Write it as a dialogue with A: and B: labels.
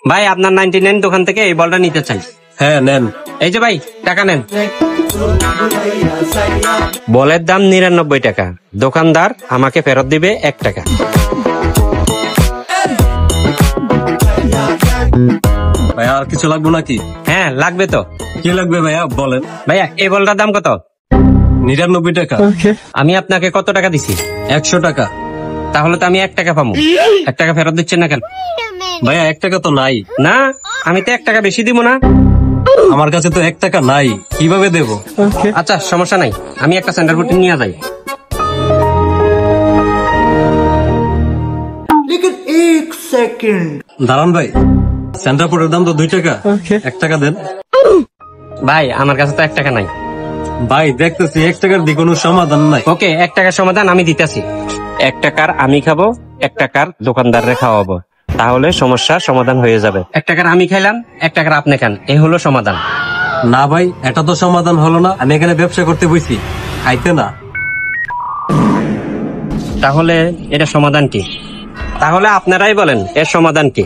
A: ভাই আপনার 99 দোকান থেকে এই বলটা নিতে চাই।
B: হ্যাঁ নেন।
A: এই যে ভাই টাকা নেন। বলের দাম 99 টাকা, দোকানদার আমাকে ফেরত দিবে 1 টাকা।
B: ভাইয়া আর কিছু লাগবে নাকি?
A: হ্যাঁ লাগবে তো।
B: কি লাগবে ভাইয়া বলেন।
A: ভাইয়া এই বলটার দাম কত?
B: 99 টাকা।
A: আমি আপনাকে কত টাকা দিছি?
B: 100 টাকা।
A: তাহলে তো আমি 1 টাকা পাবো। 1 টাকা ফেরত দিচ্ছেন না কেন?
B: ভাইয়া 1 টাকা তো নাই।
A: না আমি তো 1 টাকা বেশি দিব না।
B: আমার কাছে তো 1 টাকা নাই, কিভাবে দেব?
A: আচ্ছা সমস্যা নাই, আমি একটা সেন্টার ফুট নিয়ে যাই।
B: দাঁড়ান ভাই, সেন্টার ফুডের দাম তো 2 টাকা। 1 টাকা দেন।
A: ভাই আমার কাছে তো 1 টাকা নাই।
B: ভাই দেখতেছি 1 টাকার দিয়ে কোনো সমাধান নাই।
A: ওকে 1 টাকার সমাধান আমি দিতেছি। 1 টাকার আমি খাবো, 1 টাকার দোকানদাররে খাওয়াবো, তাহলে সমস্যার সমাধান হয়ে যাবে। 1 টাকার আমি খাইলাম, 1 টাকার আপনি খান, এই হলো সমাধান।
B: না ভাই, এটা তো সমাধান হলো না। আমি এখানে ব্যবসা করতে বসি, খাইতে না।
A: তাহলে এটা সমাধান কি? তাহলে আপনারাই বলেন এর সমাধান কি?